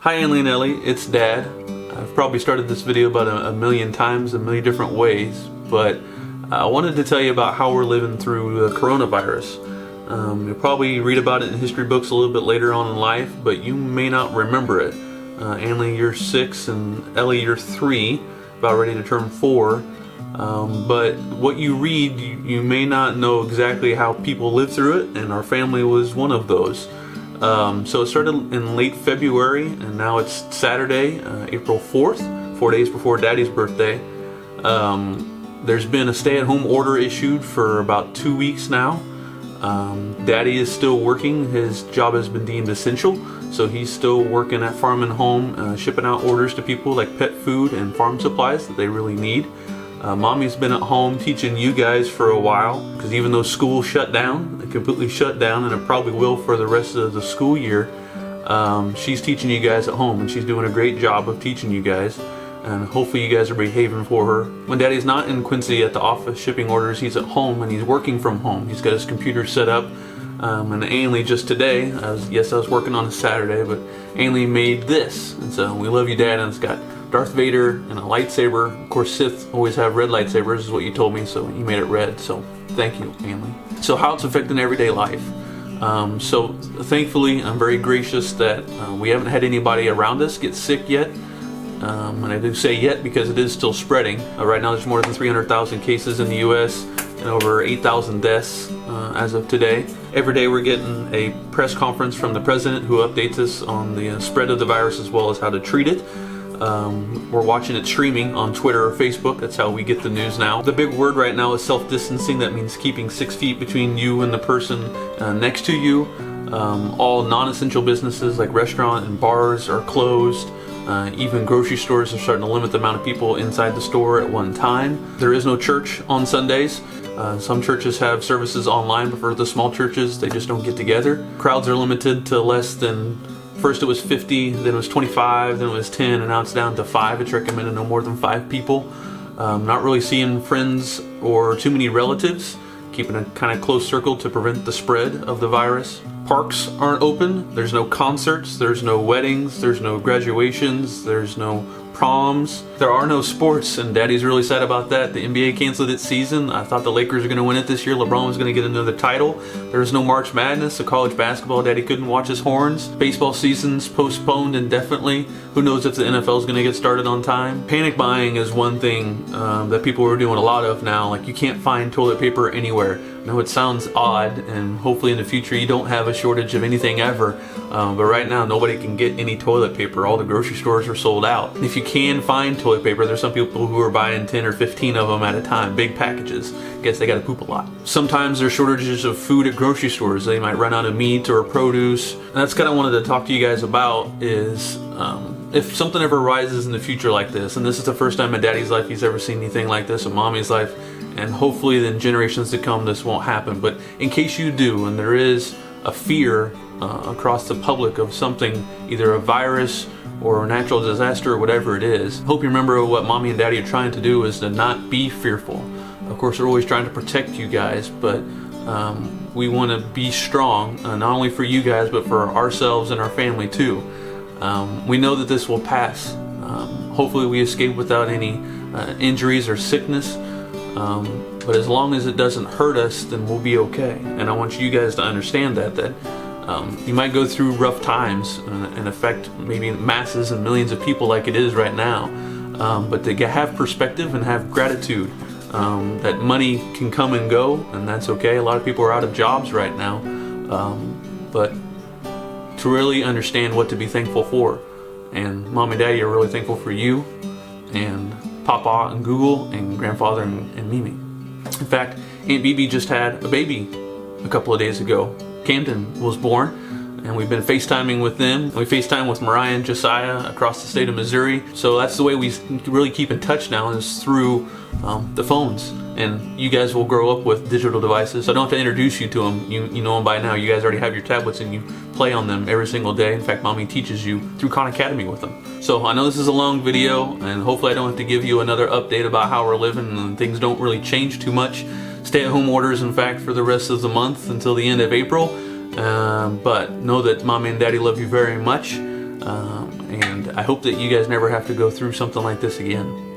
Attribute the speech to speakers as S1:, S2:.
S1: Hi Anley and Ellie, it's Dad. I've probably started this video about a million times, a million different ways, but I wanted to tell you about how we're living through the coronavirus. You'll probably read about it in history books a little bit later on in life, but you may not remember it. Anley, you're 6, and Ellie, you're 3, about ready to turn 4. But what you read, you may not know exactly how people lived through it, and our family was one of those. So it started in late February, and now it's Saturday, April 4th, 4 days before Daddy's birthday. There's been a stay-at-home order issued for about 2 weeks now. Daddy is still working. His job has been deemed essential, so he's still working at Farm and Home, shipping out orders to people like pet food and farm supplies that they really need. Mommy's been at home teaching you guys for a while, because even though school shut down, it completely shut down, and it probably will for the rest of the school year, she's teaching you guys at home, and she's doing a great job of teaching you guys, and hopefully you guys are behaving for her. When Daddy's not in Quincy at the office shipping orders, he's at home and he's working from home. He's got his computer set up, and Ainley just today, I was working on a Saturday, but Ainley made this, and so we love you, Dad, and it's got Darth Vader and a lightsaber. Of course, Sith always have red lightsabers, is what you told me, so you made it red, so thank you, Ainley. So how it's affecting everyday life. So thankfully, I'm very gracious that we haven't had anybody around us get sick yet. And I do say yet because it is still spreading. Right now there's more than 300,000 cases in the US and over 8,000 deaths as of today. Every day we're getting a press conference from the president who updates us on the spread of the virus as well as how to treat it. We're watching it streaming on Twitter or Facebook. That's how we get the news now. The big word right now is self-distancing. That means keeping 6 feet between you and the person next to you. All non-essential businesses like restaurant and bars are closed. Even grocery stores are starting to limit the amount of people inside the store at one time. There is no church on Sundays. Some churches have services online, but for the small churches, they just don't get together. Crowds are limited to less than, first it was 50, then it was 25, then it was 10, and now it's down to 5. It's recommended no more than 5 people. Not really seeing friends or too many relatives, keeping a kind of close circle to prevent the spread of the virus. Parks aren't open, there's no concerts, there's no weddings, there's no graduations, there's no proms. There are no sports, and Daddy's really sad about that. The NBA canceled its season. I thought the Lakers were going to win it this year. LeBron was going to get another title. There's no March Madness, so college basketball, Daddy couldn't watch his horns. Baseball season's postponed indefinitely. Who knows if the NFL is going to get started on time. Panic buying is one thing that people are doing a lot of now. Like, you can't find toilet paper anywhere. I know it sounds odd, and hopefully in the future you don't have a shortage of anything ever, but right now nobody can get any toilet paper. All the grocery stores are sold out. If you can find toilet paper, there's some people who are buying 10 or 15 of them at a time, big packages. Guess they gotta poop a lot. Sometimes there's shortages of food at grocery stores. They might run out of meat or produce. And that's kind of wanted to talk to you guys about is if something ever arises in the future like this, and this is the first time in Daddy's life he's ever seen anything like this, in Mommy's life, and hopefully then generations to come this won't happen, but in case you do, and there is a fear across the public of something, either a virus or a natural disaster or whatever it is, hope you remember what Mommy and Daddy are trying to do is to not be fearful. Of course, they're always trying to protect you guys, but we want to be strong, not only for you guys, but for ourselves and our family too. We know that this will pass. Hopefully we escape without any injuries or sickness. But as long as it doesn't hurt us, then we'll be okay. And I want you guys to understand that you might go through rough times and affect maybe masses and millions of people like it is right now. But to have perspective and have gratitude that money can come and go, and that's okay. A lot of people are out of jobs right now. But to really understand what to be thankful for. And Mom and Daddy are really thankful for you, and Papa and Google, and Grandfather and Mimi. In fact, Aunt Bibi just had a baby a couple of days ago. Camden was born, and we've been FaceTiming with them. We FaceTime with Mariah and Josiah across the state of Missouri. So that's the way we really keep in touch now, is through the phones. And you guys will grow up with digital devices. So I don't have to introduce you to them. You know them by now. You guys already have your tablets and you play on them every single day. In fact, Mommy teaches you through Khan Academy with them. So I know this is a long video, and hopefully I don't have to give you another update about how we're living, and things don't really change too much. Stay-at-home orders, in fact, for the rest of the month until the end of April. But know that Mommy and Daddy love you very much. And and I hope that you guys never have to go through something like this again.